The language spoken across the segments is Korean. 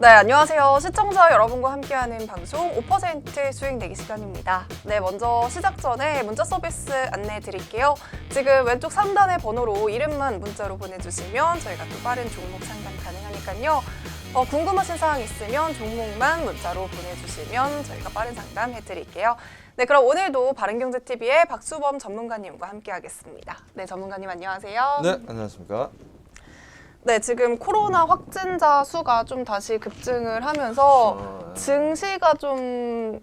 네, 안녕하세요. 시청자 여러분과 함께하는 방송 5% 수익 내기 시간입니다. 네, 먼저 시작 전에 문자 서비스 안내해 드릴게요. 지금 왼쪽 상단의 번호로 이름만 문자로 보내주시면 저희가 또 빠른 종목 상담 가능하니까요. 궁금하신 사항 있으면 종목만 문자로 보내주시면 저희가 빠른 상담 해드릴게요. 네, 그럼 오늘도 바른경제TV의 박수범 전문가님과 함께하겠습니다. 네, 전문가님 안녕하세요. 네, 안녕하십니까. 네, 지금 코로나 확진자 수가 좀 다시 급증을 하면서 증시가 좀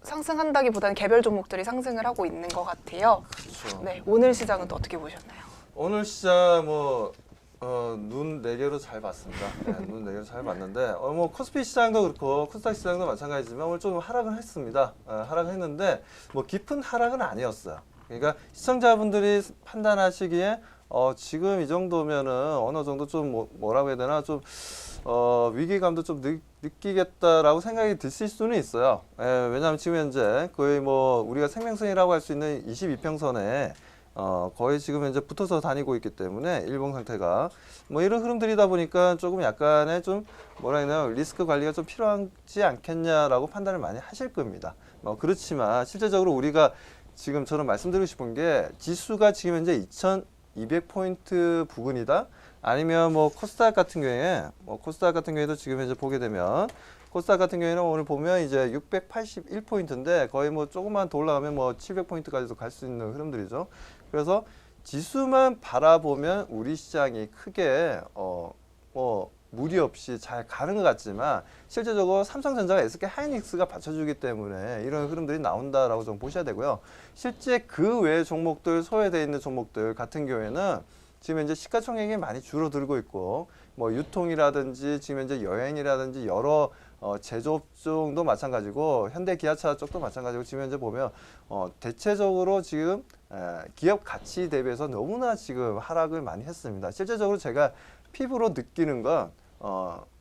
상승한다기보다는 개별 종목들이 상승을 하고 있는 것 같아요. 그렇죠. 네, 오늘 시장은 또 어떻게 보셨나요? 오늘 시장 눈 내려로 잘 봤습니다. 네, 눈 내려로 잘 봤는데 코스피 시장도 그렇고 코스닥 시장도 마찬가지지만 오늘 좀 하락을 했습니다. 하락했는데 깊은 하락은 아니었어요. 그러니까 시청자분들이 판단하시기에 지금 이 정도면은 어느 정도 좀 뭐라고 해야 되나 좀 위기감도 좀 느끼겠다라고 생각이 드실 수는 있어요. 왜냐하면 지금 현재 거의 우리가 생명선이라고 할 수 있는 22평선에 거의 지금 현재 붙어서 다니고 있기 때문에 일봉 상태가 이런 흐름들이다 보니까 조금 약간의 좀 뭐라 해야 되나 리스크 관리가 좀 필요하지 않겠냐라고 판단을 많이 하실 겁니다. 그렇지만 실제적으로 우리가 지금 저는 말씀드리고 싶은 게 지수가 지금 현재 2200포인트 부근이다. 아니면 코스닥 같은 경우에 코스닥 같은 경우에도 지금 현재 보게 되면 코스닥 같은 경우에는 오늘 보면 이제 681포인트인데 거의 조금만 더 올라가면 700포인트까지도 갈 수 있는 흐름들이죠. 그래서 지수만 바라보면 우리 시장이 크게 무리 없이 잘 가는 것 같지만 실제적으로 삼성전자가 SK 하이닉스가 받쳐주기 때문에 이런 흐름들이 나온다라고 좀 보셔야 되고요. 실제 그 외의 종목들, 소외되어 있는 종목들 같은 경우에는 지금 현재 시가총액이 많이 줄어들고 있고 유통이라든지 지금 현재 여행이라든지 여러 제조업종도 마찬가지고 현대기아차 쪽도 마찬가지고 지금 현재 보면 대체적으로 지금 기업 가치 대비해서 너무나 지금 하락을 많이 했습니다. 실제적으로 제가 피부로 느끼는 건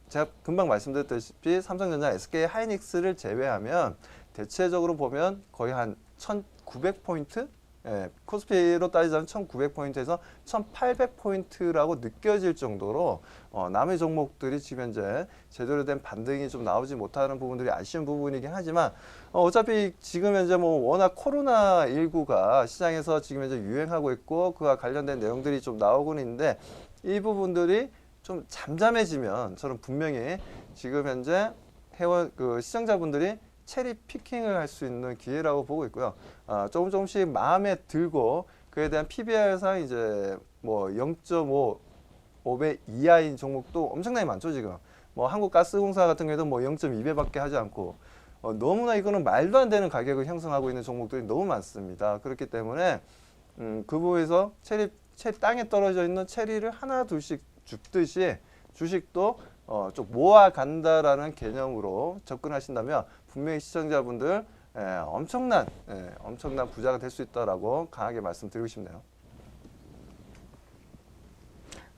제가 금방 말씀드렸다시피 삼성전자, SK 하이닉스를 제외하면 대체적으로 보면 거의 한 1900포인트? 코스피로 따지자면 1900포인트에서 1800포인트라고 느껴질 정도로 남의 종목들이 지금 현재 제대로 된 반등이 좀 나오지 못하는 부분들이 아쉬운 부분이긴 하지만 어차피 지금 현재 워낙 코로나19가 시장에서 지금 현재 유행하고 있고 그와 관련된 내용들이 좀 나오고는 있는데 이 부분들이 좀 잠잠해지면 저는 분명히 지금 현재 시청자분들이 체리 피킹을 할 수 있는 기회라고 보고 있고요. 조금씩 마음에 들고 그에 대한 PBR상 이제 0.5배 이하인 종목도 엄청나게 많죠 지금. 한국가스공사 같은 경우에도 0.2배밖에 하지 않고 너무나 이거는 말도 안 되는 가격을 형성하고 있는 종목들이 너무 많습니다. 그렇기 때문에 그 부분에서 땅에 떨어져 있는 체리를 하나 둘씩 줍듯이 주식도 좀 모아간다라는 개념으로 접근하신다면 분명히 시청자분들 엄청난 부자가 될 수 있다라고 강하게 말씀드리고 싶네요.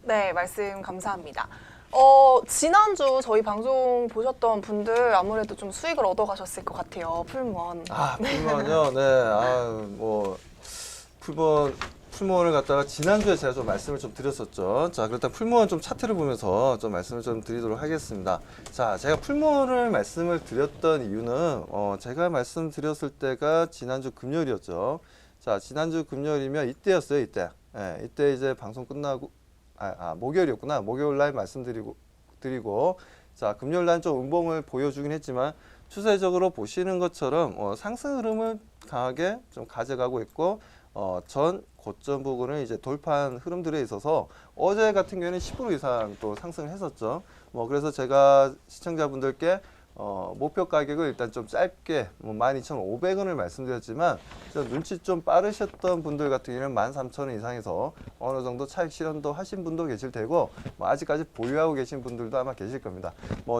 네, 말씀 감사합니다. 지난주 저희 방송 보셨던 분들 아무래도 좀 수익을 얻어가셨을 것 같아요. 풀무원. 풀무원요. 네. 풀무원을 갖다가 지난주에 제가 좀 말씀을 좀 드렸었죠. 자, 그렇다면 풀무원 좀 차트를 보면서 좀 말씀을 좀 드리도록 하겠습니다. 자, 제가 풀무원을 말씀을 드렸던 이유는 제가 말씀드렸을 때가 지난주 금요일이었죠. 자, 지난주 금요일이면 이때였어요, 이때. 이때 이제 방송 끝나고 목요일이었구나. 목요일 날 말씀드리고 자, 금요일 날 좀 음봉을 보여주긴 했지만 추세적으로 보시는 것처럼 상승 흐름을 강하게 좀 가져가고 있고 전 고점 부근을 이제 돌파한 흐름들에 있어서 어제 같은 경우에는 10% 이상 또 상승을 했었죠. 그래서 제가 시청자분들께 목표 가격을 일단 좀 짧게 12,500원을 말씀드렸지만 눈치 좀 빠르셨던 분들 같은 경우는 13,000원 이상에서 어느 정도 차익 실현도 하신 분도 계실 테고 아직까지 보유하고 계신 분들도 아마 계실 겁니다.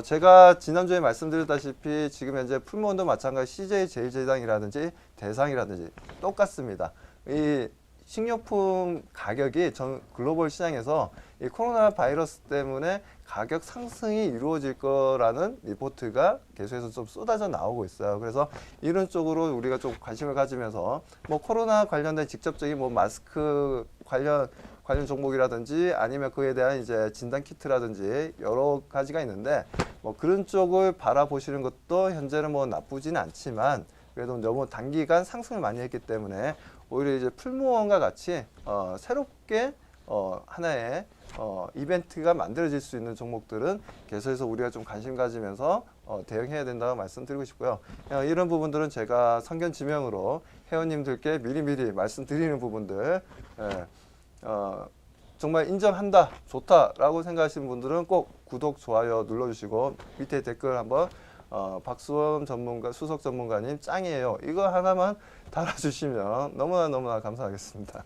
제가 지난주에 말씀드렸다시피 지금 현재 풀무원도 마찬가지 CJ 제일제당이라든지 대상이라든지 똑같습니다. 이 식료품 가격이 전 글로벌 시장에서 이 코로나 바이러스 때문에 가격 상승이 이루어질 거라는 리포트가 계속해서 좀 쏟아져 나오고 있어요. 그래서 이런 쪽으로 우리가 좀 관심을 가지면서 코로나 관련된 직접적인 마스크 관련 관련 종목이라든지 아니면 그에 대한 이제 진단 키트라든지 여러 가지가 있는데 뭐 그런 쪽을 바라보시는 것도 현재는 뭐 나쁘진 않지만 그래도 너무 단기간 상승을 많이 했기 때문에 오히려 이제 풀무원과 같이 새롭게 하나의 이벤트가 만들어질 수 있는 종목들은 계속해서 우리가 좀 관심 가지면서 대응해야 된다고 말씀드리고 싶고요. 이런 부분들은 제가 선견 지명으로 회원님들께 미리미리 말씀드리는 부분들 정말 인정한다, 좋다라고 생각하시는 분들은 꼭 구독, 좋아요 눌러주시고 밑에 댓글 한번 박수원 전문가, 수석 전문가님 짱이에요. 이거 하나만 달아주시면 너무나 감사하겠습니다.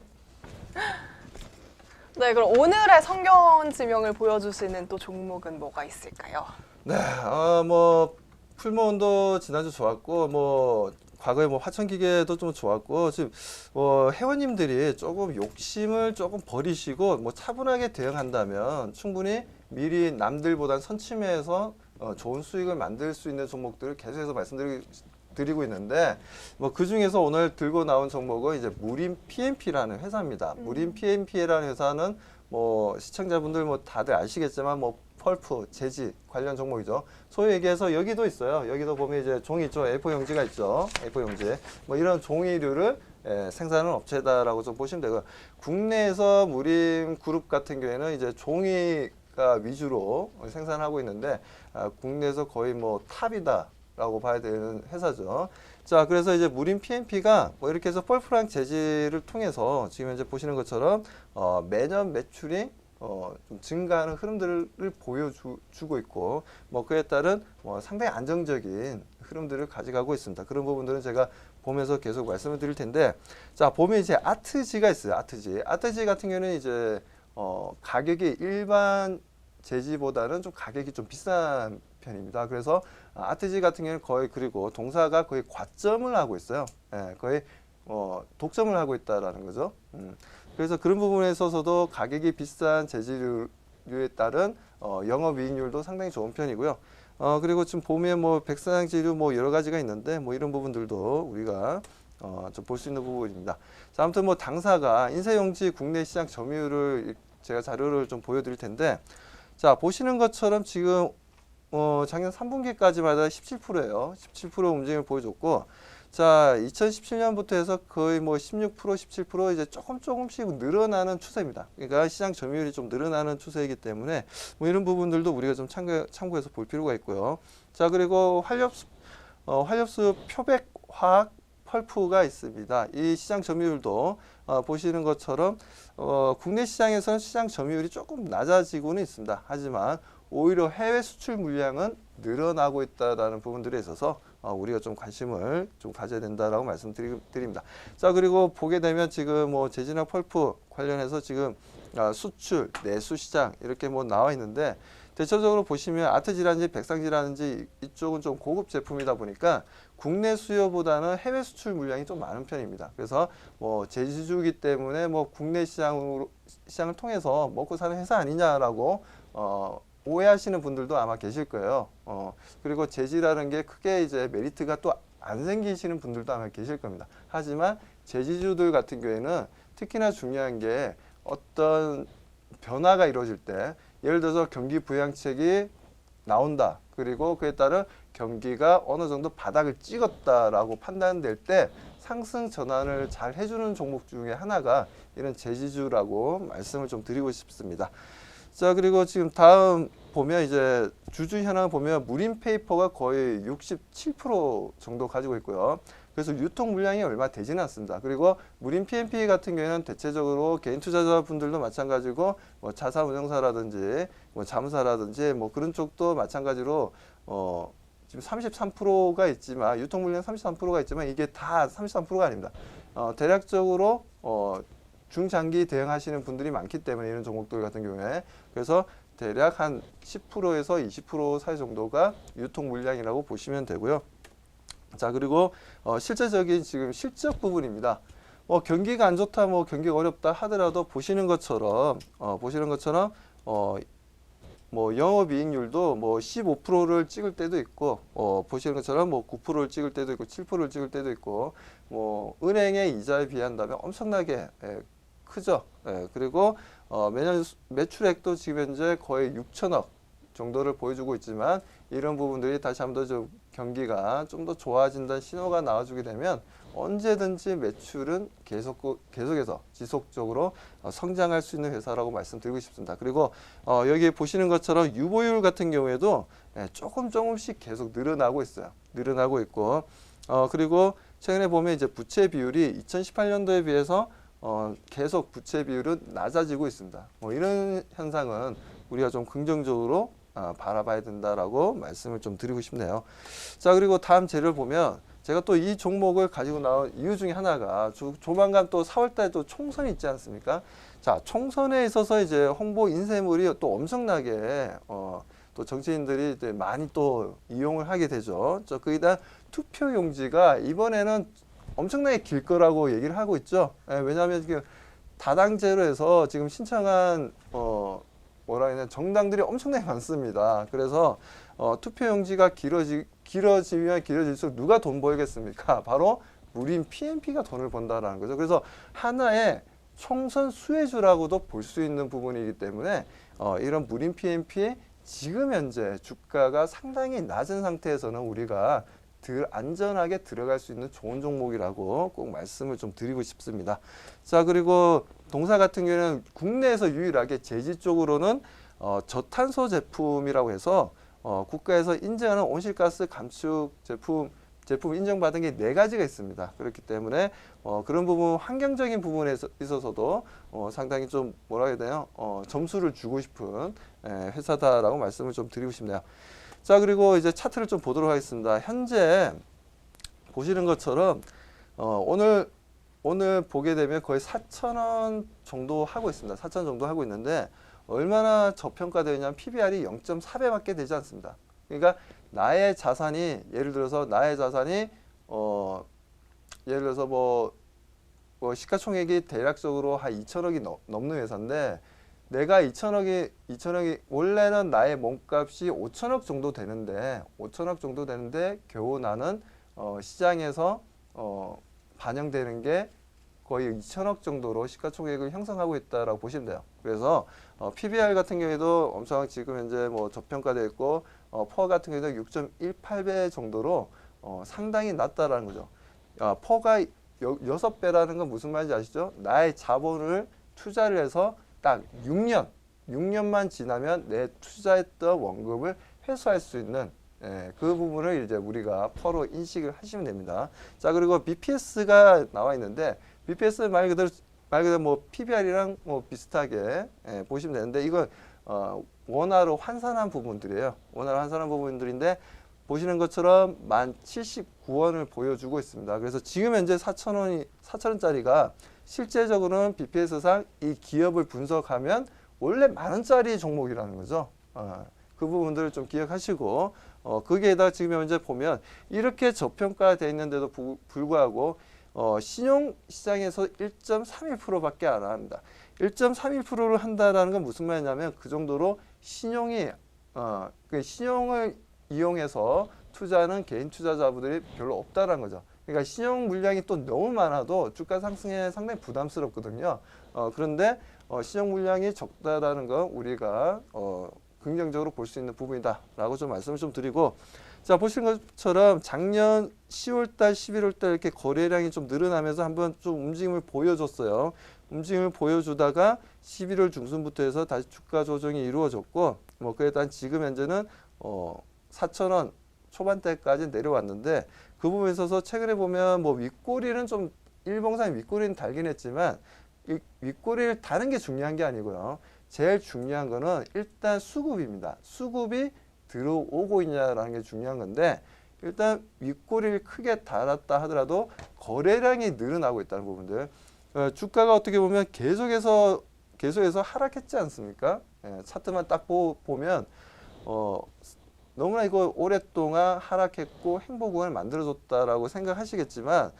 네, 그럼 오늘의 성견 지명을 보여주시는 또 종목은 뭐가 있을까요? 네, 뭐 풀무원도 지난주 좋았고 뭐 과거에 뭐 화천기계도 좀 좋았고 지금 회원님들이 조금 욕심을 조금 버리시고 뭐 차분하게 대응한다면 충분히 미리 남들보다 선취매에서 좋은 수익을 만들 수 있는 종목들을 계속해서 말씀드리고 있는데 뭐 그 중에서 오늘 들고 나온 종목은 이제 무림 PMP라는 회사입니다. 무림 PMP라는 회사는 뭐 시청자분들 뭐 다들 아시겠지만 뭐 펄프, 재지 관련 종목이죠. 소위 얘기해서 여기도 있어요. 여기도 보면 이제 종이 있죠. A4 용지가 있죠. A4 용지. 뭐 이런 종이류를 생산하는 업체다라고 좀 보시면 되고요. 국내에서 무림 그룹 같은 경우에는 이제 종이가 위주로 생산하고 있는데 국내에서 거의 뭐 탑이다라고 봐야 되는 회사죠. 자, 그래서 이제 무림 PMP가 뭐 이렇게 해서 펄프랑 재지를 통해서 지금 현재 보시는 것처럼 매년 매출이 좀 증가하는 흐름들을 보여주고 있고 뭐 그에 따른 상당히 안정적인 흐름들을 가져가고 있습니다. 그런 부분들은 제가 보면서 계속 말씀을 드릴 텐데 자 보면 이제 아트지가 있어요. 아트지 같은 경우는 이제 가격이 일반 재지보다는 좀 가격이 좀 비싼 편입니다. 그래서 아트지 같은 경우는 거의 그리고 동사가 거의 과점을 하고 있어요. 거의 독점을 하고 있다라는 거죠. 그래서 그런 부분에 있어서도 가격이 비싼 재질류에 따른 영업이익률도 상당히 좋은 편이고요. 그리고 지금 보면 뭐 백사장지류 뭐 여러 가지가 있는데 뭐 이런 부분들도 우리가 좀 볼 수 있는 부분입니다. 자, 아무튼 뭐 당사가 인쇄용지 국내 시장 점유율을 제가 자료를 좀 보여드릴 텐데 자 보시는 것처럼 지금 작년 3분기까지마다 17%예요. 17% 움직임을 보여줬고 자, 2017년부터 해서 거의 뭐 16%, 17% 이제 조금씩 늘어나는 추세입니다. 그러니까 시장 점유율이 좀 늘어나는 추세이기 때문에 뭐 이런 부분들도 우리가 좀 참고해서 볼 필요가 있고요. 자, 그리고 활엽수 표백화학 펄프가 있습니다. 이 시장 점유율도 보시는 것처럼 국내 시장에서는 시장 점유율이 조금 낮아지고는 있습니다. 하지만 오히려 해외 수출 물량은 늘어나고 있다라는 부분들에 있어서 우리가 좀 관심을 좀 가져야 된다라고 말씀드립니다. 자, 그리고 보게 되면 지금 뭐 재진학 펄프 관련해서 지금 수출, 내수 시장 이렇게 뭐 나와 있는데 대체적으로 보시면 아트지라든지 백상지라든지 이쪽은 좀 고급 제품이다 보니까 국내 수요보다는 해외 수출 물량이 좀 많은 편입니다. 그래서 뭐 제지주기 때문에 뭐 국내 시장을 통해서 먹고 사는 회사 아니냐라고 오해하시는 분들도 아마 계실 거예요. 그리고 재지라는 게 크게 이제 메리트가 또 안 생기시는 분들도 아마 계실 겁니다. 하지만 재지주들 같은 경우에는 특히나 중요한 게 어떤 변화가 이루어질 때 예를 들어서 경기 부양책이 나온다. 그리고 그에 따른 경기가 어느 정도 바닥을 찍었다라고 판단될 때 상승 전환을 잘 해주는 종목 중에 하나가 이런 재지주라고 말씀을 좀 드리고 싶습니다. 자, 그리고 지금 다음 보면 이제 주주 현황 보면 무림 페이퍼가 거의 67% 정도 가지고 있고요. 그래서 유통 물량이 얼마 되지는 않습니다. 그리고 무림 PMP 같은 경우에는 대체적으로 개인 투자자분들도 마찬가지고 뭐 자산운용사라든지 뭐 자문사라든지 뭐 그런 쪽도 마찬가지로 지금 33%가 있지만 유통 물량 33%가 있지만 이게 다 33%가 아닙니다. 대략적으로 중장기 대응하시는 분들이 많기 때문에 이런 종목들 같은 경우에 그래서 대략 한 10%에서 20% 사이 정도가 유통 물량이라고 보시면 되고요. 자, 그리고 실제적인 지금 실적 부분입니다. 경기가 안 좋다, 뭐 경기가 어렵다 하더라도 보시는 것처럼 뭐 영업이익률도 뭐 15%를 찍을 때도 있고 보시는 것처럼 뭐 9%를 찍을 때도 있고 7%를 찍을 때도 있고 뭐 은행의 이자에 비한다면 엄청나게 크죠. 예, 그리고 매년 매출액도 지금 현재 거의 6천억 정도를 보여주고 있지만 이런 부분들이 다시 한번 더 좀 경기가 좀 더 좋아진다는 신호가 나와주게 되면 언제든지 매출은 계속해서 지속적으로 성장할 수 있는 회사라고 말씀드리고 싶습니다. 그리고 여기 보시는 것처럼 유보율 같은 경우에도 조금씩 계속 늘어나고 있어요. 늘어나고 있고 그리고 최근에 보면 이제 부채 비율이 2018년도에 비해서 계속 부채 비율은 낮아지고 있습니다. 이런 현상은 우리가 좀 긍정적으로 바라봐야 된다라고 말씀을 좀 드리고 싶네요. 자, 그리고 다음 재료를 보면 제가 또 이 종목을 가지고 나온 이유 중에 하나가 조만간 또 4월달에 또 총선이 있지 않습니까? 자, 총선에 있어서 이제 홍보 인쇄물이 또 엄청나게 또 정치인들이 이제 많이 또 이용을 하게 되죠. 거기다 투표 용지가 이번에는 엄청나게 길 거라고 얘기를 하고 있죠. 왜냐하면 지금 다당제로 해서 지금 신청한 뭐라 해야 되나 정당들이 엄청나게 많습니다. 그래서 투표용지가 길어지면 길어질수록 누가 돈 벌겠습니까? 바로 무림 PNP가 돈을 번다라는 거죠. 그래서 하나의 총선 수혜주라고도 볼 수 있는 부분이기 때문에 이런 무림 PNP 지금 현재 주가가 상당히 낮은 상태에서는 우리가 덜 안전하게 들어갈 수 있는 좋은 종목이라고 꼭 말씀을 좀 드리고 싶습니다. 자, 그리고 동사 같은 경우에는 국내에서 유일하게 제지 쪽으로는 저탄소 제품이라고 해서 국가에서 인정하는 온실가스 감축 제품 인정받은 게 4가지가 있습니다. 그렇기 때문에 그런 부분 환경적인 부분에 있어서도 상당히 좀 뭐라 해야 되나요? 점수를 주고 싶은 회사다라고 말씀을 좀 드리고 싶네요. 자, 그리고 이제 차트를 좀 보도록 하겠습니다. 현재 보시는 것처럼 오늘 보게 되면 거의 4,000원 정도 하고 있습니다. 4,000원 정도 하고 있는데 얼마나 저평가되어 있냐면 PBR이 0.4배밖에 되지 않습니다. 그러니까 나의 자산이 예를 들어서 예를 들어서 뭐 시가총액이 대략적으로 한 2천억이 넘는 회사인데 내가 2천억이 원래는 나의 몸값이 5천억 정도 되는데 겨우 나는 시장에서 반영되는 게 거의 2천억 정도로 시가총액을 형성하고 있다라고 보시면 돼요. 그래서 PBR 같은 경우에도 엄청 지금 현재 뭐 저평가되어 있고 퍼 같은 경우에도 6.18배 정도로 상당히 낮다라는 거죠. 퍼가 6배라는 건 무슨 말인지 아시죠? 나의 자본을 투자를 해서 딱 6년만 지나면 내 투자했던 원금을 회수할 수 있는 그 부분을 이제 우리가 퍼로 인식을 하시면 됩니다. 자, 그리고 BPS가 나와 있는데 BPS 말 그대로 뭐 PBR이랑 뭐 비슷하게 보시면 되는데 이건 원화로 환산한 부분들이에요. 원화로 환산한 부분들인데 보시는 것처럼 1,079원을 보여주고 있습니다. 그래서 지금 현재 4,000원짜리가 실제적으로는 BPS상 이 기업을 분석하면 원래 10,000원짜리 종목이라는 거죠. 그 부분들을 좀 기억하시고 거기에다가 지금 현재 보면 이렇게 저평가되어 있는데도 불구하고 신용시장에서 1.31%밖에 안 합니다. 1.31%를 한다라는 건 무슨 말이냐면 그 정도로 신용을 이용해서 투자하는 개인 투자자분들이 별로 없다는 거죠. 그러니까 신용 물량이 또 너무 많아도 주가 상승에 상당히 부담스럽거든요. 그런데 신용 물량이 적다라는 건 우리가 긍정적으로 볼 수 있는 부분이다라고 좀 말씀을 좀 드리고, 자, 보시는 것처럼 작년 10월달, 11월달 이렇게 거래량이 좀 늘어나면서 한번 좀 움직임을 보여줬어요. 움직임을 보여주다가 11월 중순부터 해서 다시 주가 조정이 이루어졌고, 뭐 그에 따른 지금 현재는 4,000원 초반대까지 내려왔는데 그 부분에 있어서 최근에 보면 뭐 윗꼬리는 좀 일봉상 윗꼬리는 달긴 했지만 이 윗꼬리를 다는 게 중요한 게 아니고요. 제일 중요한 거는 일단 수급입니다. 수급이 들어오고 있냐라는 게 중요한 건데 일단 윗꼬리를 크게 달았다 하더라도 거래량이 늘어나고 있다는 부분들. 주가가 어떻게 보면 계속해서 하락했지 않습니까? 차트만 딱 보면 너무나 이거 오랫동안 하락했고 행보구간을 만들어줬다라고 생각하시겠지만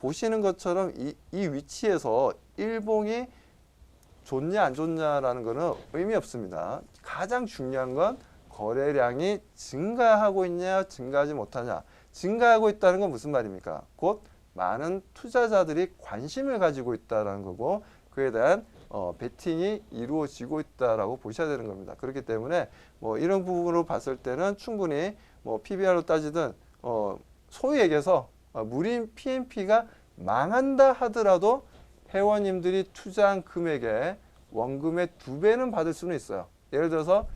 보시는 것처럼 이 위치에서 일봉이 좋냐 안 좋냐라는 거는 의미 없습니다. 가장 중요한 건 거래량이 증가하고 있냐 증가하지 못하냐. 증가하고 있다는 건 무슨 말입니까? 곧 많은 투자자들이 관심을 가지고 있다는 거고 그에 대한 베팅이 이루어지고 있다라고 보셔야 되는 겁니다. 그렇기 때문에 뭐 이런 부분으로 봤을 때는 충분히 뭐 PBR로 따지든 소위 얘기해서 무림 PMP가 망한다 하더라도 회원님들이 투자한 금액의 원금의 2배는 받을 수는 있어요. 예를 들어서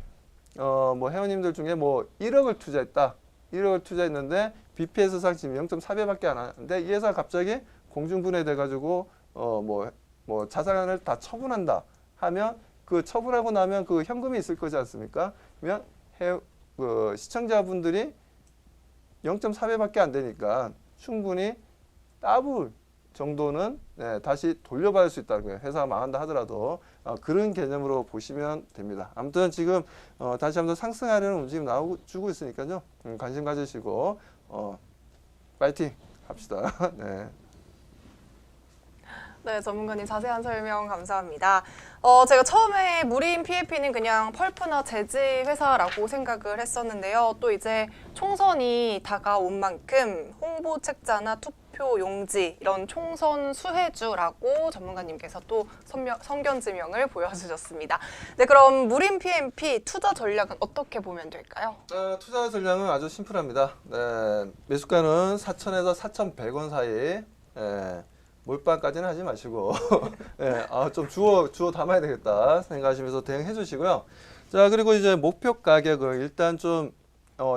뭐 회원님들 중에 뭐 1억을 투자했다. 1억을 투자했는데 BPS상 지금 0.4배밖에 안 하는데 이 회사가 갑자기 공중분해돼 가지고 뭐 자산을 다 처분한다 하면 그 처분하고 나면 그 현금이 있을 거지 않습니까? 그러면 그 시청자분들이 0.4배밖에 안 되니까 충분히 더블 정도는 다시 돌려받을 수 있다는 거예요. 회사가 망한다 하더라도 그런 개념으로 보시면 됩니다. 아무튼 지금 다시 한번 상승하려는 움직임 나오고 있으니까요. 관심 가지시고 파이팅 합시다. 네. 네, 전문가님 자세한 설명 감사합니다. 제가 처음에 무림 PFP는 그냥 펄프나 재지 회사라고 생각을 했었는데요. 또 이제 총선이 다가온 만큼 홍보 책자나 투표 용지 이런 총선 수혜주라고 전문가님께서 또 성견지명을 보여주셨습니다. 네, 그럼 무림 PMP 투자 전략은 어떻게 보면 될까요? 투자 전략은 아주 심플합니다. 네, 매수가는 4,000에서 4,100원 사이. 몰빵까지는 하지 마시고 좀 주워 담아야 되겠다 생각하시면서 대응해 주시고요. 자, 그리고 이제 목표 가격을 일단 좀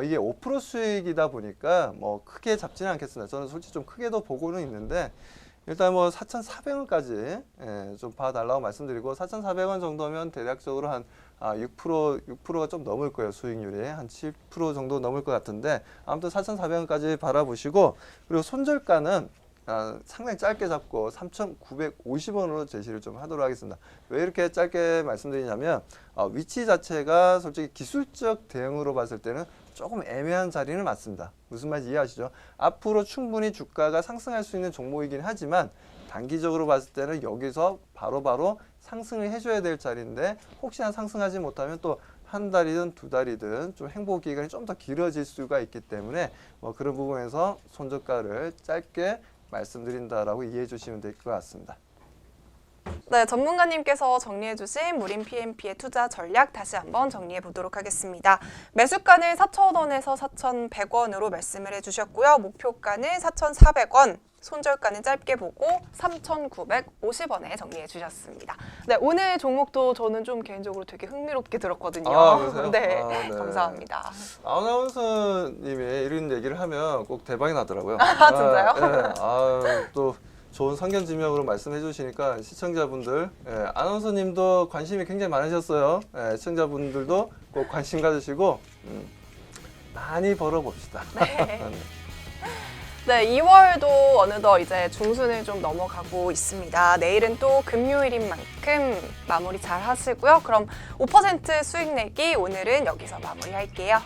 이게 5% 수익이다 보니까 뭐 크게 잡지는 않겠습니다. 저는 솔직히 좀 크게도 보고는 있는데 일단 뭐 4,400원까지 좀 봐달라고 말씀드리고 4,400원 정도면 대략적으로 한 6%가 좀 넘을 거예요. 수익률이 한 7% 정도 넘을 것 같은데 아무튼 4,400원까지 바라보시고 그리고 손절가는 상당히 짧게 잡고 3,950원으로 제시를 좀 하도록 하겠습니다. 왜 이렇게 짧게 말씀드리냐면 위치 자체가 솔직히 기술적 대응으로 봤을 때는 조금 애매한 자리는 맞습니다. 무슨 말인지 이해하시죠? 앞으로 충분히 주가가 상승할 수 있는 종목이긴 하지만 단기적으로 봤을 때는 여기서 바로바로 상승을 해줘야 될 자리인데 혹시나 상승하지 못하면 또 한 달이든 두 달이든 좀 행보 기간이 좀 더 길어질 수가 있기 때문에 그런 부분에서 손절가를 짧게 말씀드린다라고 이해해 주시면 될 것 같습니다. 네, 전문가님께서 정리해주신 무림 PMP의 투자 전략 다시 한번 정리해 보도록 하겠습니다. 매수가는 4,000원에서 4,100원으로 말씀을 해주셨고요. 목표가는 4,400원, 손절가는 짧게 보고 3,950원에 정리해 주셨습니다. 네, 오늘 종목도 저는 좀 개인적으로 되게 흥미롭게 들었거든요. 그러세요? 네, 네. 감사합니다. 아나운서님이 이런 얘기를 하면 꼭 대박이 나더라고요. 진짜요? 네. 또 좋은 성견지명으로 말씀해 주시니까 시청자분들, 아나운서님도 관심이 굉장히 많으셨어요. 시청자분들도 꼭 관심 가지시고 많이 벌어봅시다. 네. 네, 2월도 어느덧 이제 중순을 좀 넘어가고 있습니다. 내일은 또 금요일인 만큼 마무리 잘 하시고요. 그럼 5% 수익 내기 오늘은 여기서 마무리할게요.